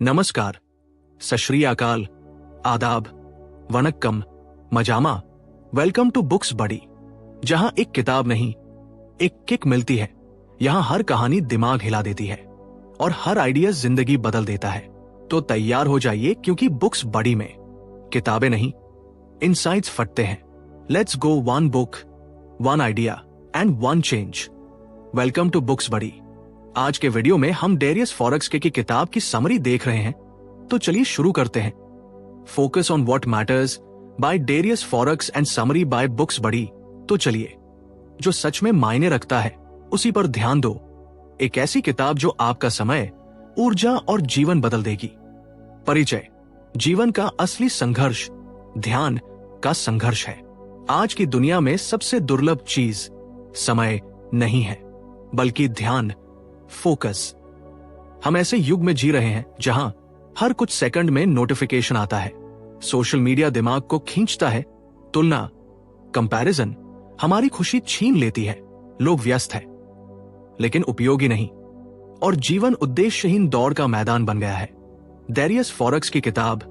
नमस्कार, सत श्री अकाल, आदाब, वनक्कम, मजामा। वेलकम टू बुक्स बडी, जहां एक किताब नहीं, एक किक मिलती है। यहां हर कहानी दिमाग हिला देती है और हर आइडिया जिंदगी बदल देता है। तो तैयार हो जाइए, क्योंकि बुक्स बडी में किताबें नहीं, इनसाइट्स फटते हैं। Let's go, one book, one idea and one change. Welcome to Books Buddy. आज के वीडियो में हम डेरियस फॉरेक्स की किताब की समरी देख रहे हैं, तो चलिए शुरू करते हैं। Focus on what matters by Darius Foroux and summary by Books Buddy. तो चलिए, जो सच में मायने रखता है उसी पर ध्यान दो। एक ऐसी किताब जो आपका समय, ऊर्जा और जीवन बदल देगी। परिचय। जीवन का असली संघर्ष ध्यान का संघर्ष है। आज की दुनिया में सबसे दुर्लभ चीज समय नहीं है, बल्कि ध्यान, फोकस। हम ऐसे युग में जी रहे हैं जहां हर कुछ सेकंड में नोटिफिकेशन आता है। सोशल मीडिया दिमाग को खींचता है। तुलना, कंपैरिजन हमारी खुशी छीन लेती है। लोग व्यस्त हैं, लेकिन उपयोगी नहीं, और जीवन उद्देश्यहीन दौड़ का मैदान बन गया है। डेरियस फॉरेक्स की किताब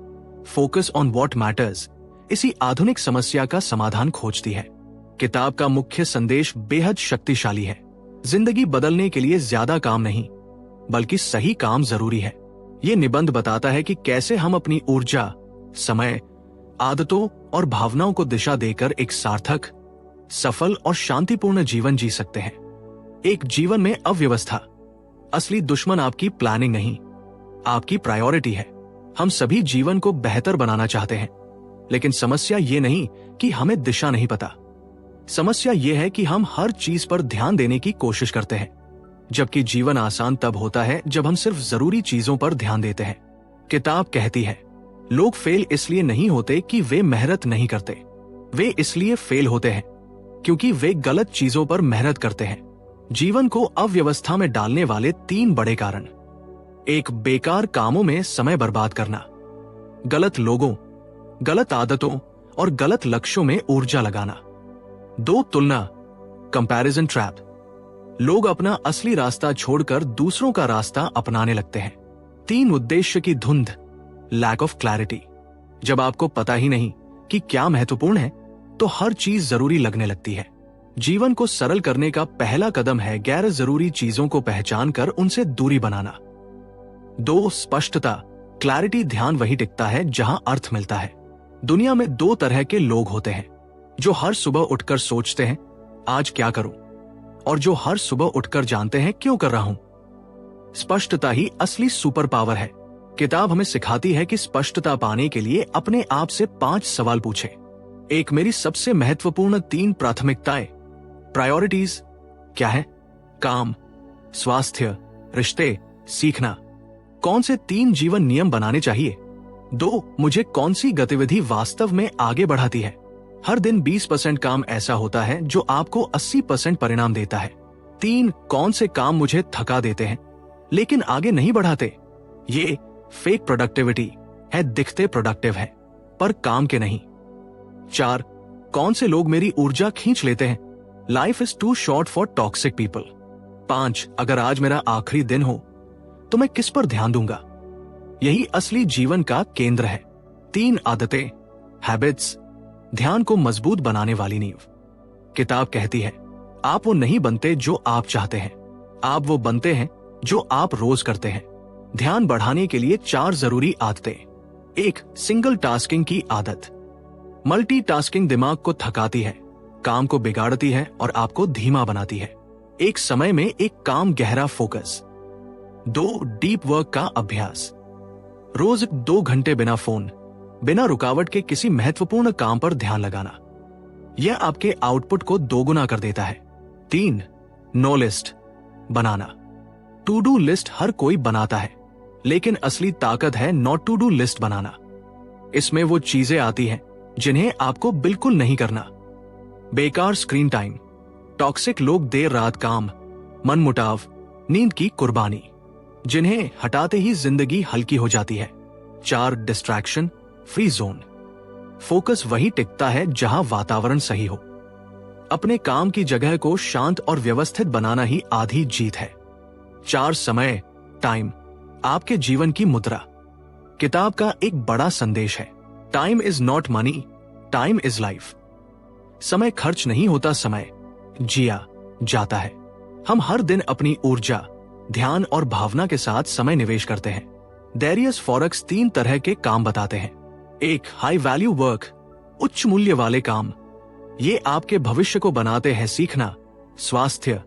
फोकस ऑन व्हाट मैटर्स इसी आधुनिक समस्या का समाधान खोजती है। किताब का मुख्य संदेश बेहद शक्तिशाली है। जिंदगी बदलने के लिए ज्यादा काम नहीं, बल्कि सही काम जरूरी है। ये निबंध बताता है कि कैसे हम अपनी ऊर्जा, समय, आदतों और भावनाओं को दिशा देकर एक सार्थक, सफल और शांतिपूर्ण जीवन जी सकते हैं। एक जीवन में अव्यवस्था असली दुश्मन आपकी प्लानिंग नहीं, आपकी प्रायोरिटी है। हम सभी जीवन को बेहतर बनाना चाहते हैं, लेकिन समस्या ये नहीं कि हमें दिशा नहीं पता। समस्या यह है कि हम हर चीज पर ध्यान देने की कोशिश करते हैं, जबकि जीवन आसान तब होता है जब हम सिर्फ जरूरी चीजों पर ध्यान देते हैं। किताब कहती है, लोग फेल इसलिए नहीं होते कि वे मेहनत नहीं करते, वे इसलिए फेल होते हैं क्योंकि वे गलत चीजों पर मेहनत करते हैं। जीवन को अव्यवस्था में डालने वाले 3 बड़े कारण। 1, बेकार कामों में समय बर्बाद करना, गलत लोगों, गलत आदतों और गलत लक्ष्यों में ऊर्जा लगाना। 2, तुलना, कंपैरिजन ट्रैप, लोग अपना असली रास्ता छोड़कर दूसरों का रास्ता अपनाने लगते हैं। 3, उद्देश्य की धुंध, लैक ऑफ क्लैरिटी, जब आपको पता ही नहीं कि क्या महत्वपूर्ण है तो हर चीज जरूरी लगने लगती है। जीवन को सरल करने का पहला कदम है गैर जरूरी चीजों को पहचान कर उनसे दूरी बनाना। 2, स्पष्टता, क्लैरिटी, ध्यान वही टिकता है जहां अर्थ मिलता है। दुनिया में 2 तरह के लोग होते हैं, जो हर सुबह उठकर सोचते हैं आज क्या करूं, और जो हर सुबह उठकर जानते हैं क्यों कर रहा हूं। स्पष्टता ही असली सुपर पावर है। किताब हमें सिखाती है कि स्पष्टता पाने के लिए अपने आप से 5 सवाल पूछें। 1, मेरी सबसे महत्वपूर्ण 3 प्राथमिकताएं, प्रायोरिटीज क्या है? काम, स्वास्थ्य, रिश्ते, सीखना। कौन से 3 जीवन नियम बनाने चाहिए? 2, मुझे कौन सी गतिविधि वास्तव में आगे बढ़ाती है? हर दिन 20% काम ऐसा होता है जो आपको 80% परिणाम देता है। 3, कौन से काम मुझे थका देते हैं लेकिन आगे नहीं बढ़ाते? ये फेक प्रोडक्टिविटी है, दिखते प्रोडक्टिव है पर काम के नहीं। 4, कौन से लोग मेरी ऊर्जा खींच लेते हैं? Life is too short for toxic people. 5, अगर आज मेरा आखिरी दिन हो तो मैं किस पर ध्यान दूंगा? यही असली जीवन का केंद्र है। 3 आदतें, हैबिट्स, ध्यान को मजबूत बनाने वाली नींव। किताब कहती है, आप वो नहीं बनते जो आप चाहते हैं, आप वो बनते हैं जो आप रोज करते हैं। ध्यान बढ़ाने के लिए 4 जरूरी आदतें। 1, सिंगल टास्किंग की आदत। मल्टीटास्किंग दिमाग को थकाती है, काम को बिगाड़ती है और आपको धीमा बनाती है। एक समय में एक काम, गहरा फोकस। 2, डीप वर्क का अभ्यास। रोज 2 घंटे बिना फोन, बिना रुकावट के किसी महत्वपूर्ण काम पर ध्यान लगाना। यह आपके आउटपुट को 2 गुना कर देता है। 3, नो लिस्ट बनाना। टू डू लिस्ट हर कोई बनाता है, लेकिन असली ताकत है नॉट टू डू लिस्ट बनाना। इसमें वो चीजें आती हैं जिन्हें आपको बिल्कुल नहीं करना। बेकार स्क्रीन टाइम, टॉक्सिक लोग, देर रात काम, मनमुटाव, नींद की कुर्बानी, जिन्हें हटाते ही जिंदगी हल्की हो जाती है। 4, डिस्ट्रैक्शन फ्री जोन, फोकस वही टिकता है जहां वातावरण सही हो। अपने काम की जगह को शांत और व्यवस्थित बनाना ही आधी जीत है। 4, समय, टाइम, आपके जीवन की मुद्रा। किताब का एक बड़ा संदेश है, time is not money, time is life. समय खर्च नहीं होता, समय जिया जाता है। हम हर दिन अपनी ऊर्जा, ध्यान और भावना के साथ समय निवेश करते हैं। डेरियस फॉरेक्स 3 तरह के काम बताते हैं। 1, हाई वैल्यू वर्क, उच्च मूल्य वाले काम। ये आपके भविष्य को बनाते हैं, सीखना, स्वास्थ्य,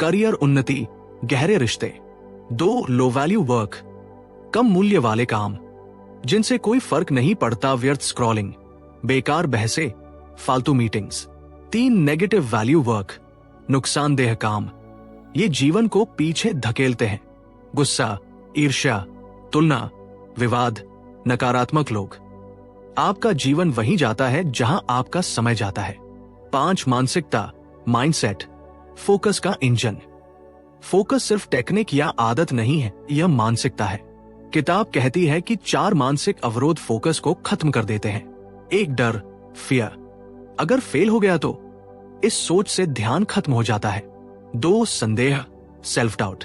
करियर उन्नति, गहरे रिश्ते। 2, लो वैल्यू वर्क, कम मूल्य वाले काम, जिनसे कोई फर्क नहीं पड़ता, व्यर्थ स्क्रॉलिंग, बेकार बहसें, फालतू मीटिंग्स। 3, नेगेटिव वैल्यू वर्क, नुकसानदेह काम। ये जीवन को पीछे धकेलते हैं, गुस्सा, ईर्ष्या, तुलना, विवाद, नकारात्मक लोग। आपका जीवन वहीं जाता है जहां आपका समय जाता है। 5, मानसिकता, माइंडसेट, फोकस का इंजन। फोकस सिर्फ टेक्निक या आदत नहीं है, यह मानसिकता है। किताब कहती है कि 4 मानसिक अवरोध फोकस को खत्म कर देते हैं। 1, डर, फियर, अगर फेल हो गया तो इस सोच से ध्यान खत्म हो जाता है। 2, संदेह, सेल्फ डाउट,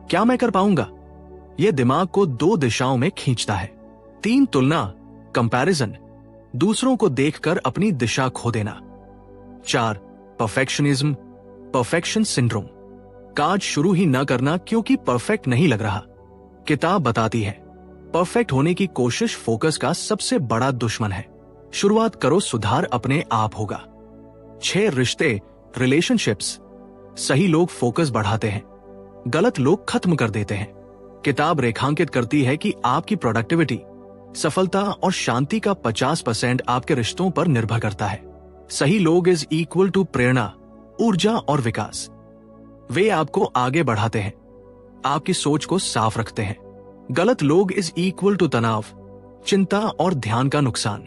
क्या मैं कर पाऊंगा, यह दिमाग को 2 दिशाओं में खींचता है। 3, तुलना, कंपैरिजन, दूसरों को देखकर अपनी दिशा खो देना। 4, परफेक्शनिज्म, परफेक्शन सिंड्रोम, काज शुरू ही न करना क्योंकि परफेक्ट नहीं लग रहा। किताब बताती है, परफेक्ट होने की कोशिश फोकस का सबसे बड़ा दुश्मन है। शुरुआत करो, सुधार अपने आप होगा। 6, रिश्ते, रिलेशनशिप्स, सही लोग फोकस बढ़ाते हैं, गलत लोग खत्म कर देते हैं। किताब रेखांकित करती है कि आपकी प्रोडक्टिविटी, सफलता और शांति का 50% आपके रिश्तों पर निर्भर करता है। सही लोग इज इक्वल टू प्रेरणा, ऊर्जा और विकास। वे आपको आगे बढ़ाते हैं, आपकी सोच को साफ रखते हैं। गलत लोग इज इक्वल टू तनाव, चिंता और ध्यान का नुकसान।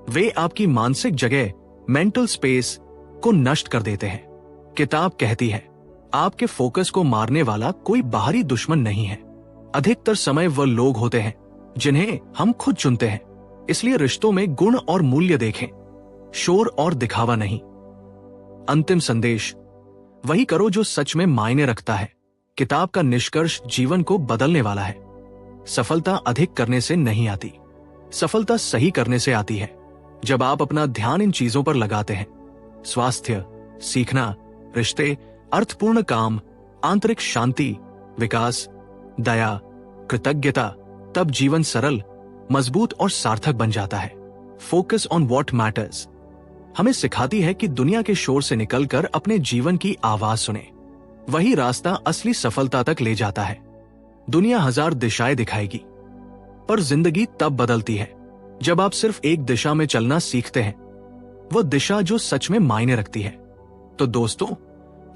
वे आपकी मानसिक जगह, मेंटल स्पेस को नष्ट कर देते हैं। किताब कहती है, आपके फोकस को मारने वाला कोई बाहरी दुश्मन नहीं है। अधिकतर समय वह लोग होते हैं जिन्हें हम खुद चुनते हैं। इसलिए रिश्तों में गुण और मूल्य देखें, शोर और दिखावा नहीं। अंतिम संदेश, वही करो जो सच में मायने रखता है। किताब का निष्कर्ष जीवन को बदलने वाला है। सफलता अधिक करने से नहीं आती, सफलता सही करने से आती है। जब आप अपना ध्यान इन चीजों पर लगाते हैं, स्वास्थ्य, सीखना, रिश्ते, अर्थपूर्ण काम, आंतरिक शांति, विकास, दया, कृतज्ञता, तब जीवन सरल, मजबूत और सार्थक बन जाता है। फोकस ऑन व्हाट मैटर्स हमें सिखाती है कि दुनिया के शोर से निकलकर अपने जीवन की आवाज सुने। वही रास्ता असली सफलता तक ले जाता है। दुनिया 1000 दिशाएं दिखाएगी, पर जिंदगी तब बदलती है जब आप सिर्फ एक दिशा में चलना सीखते हैं, वो दिशा जो सच में मायने रखती है। तो दोस्तों,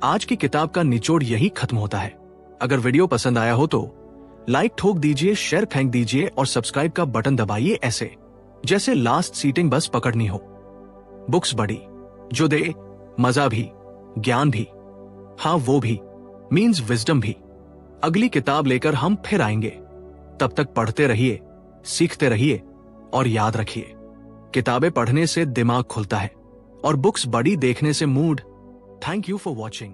आज की किताब का निचोड़ यही खत्म होता है। अगर वीडियो पसंद आया हो तो लाइक ठोक दीजिए, शेयर फेंक दीजिए और सब्सक्राइब का बटन दबाइए, ऐसे जैसे लास्ट सीटिंग बस पकड़नी हो। बुक्स बड़ी, जो दे मजा भी, ज्ञान भी, हाँ वो भी, मीन्स विजडम भी। अगली किताब लेकर हम फिर आएंगे। तब तक पढ़ते रहिए, सीखते रहिए और याद रखिए, किताबें पढ़ने से दिमाग खुलता है और बुक्स बड़ी देखने से mood. Thank you for watching.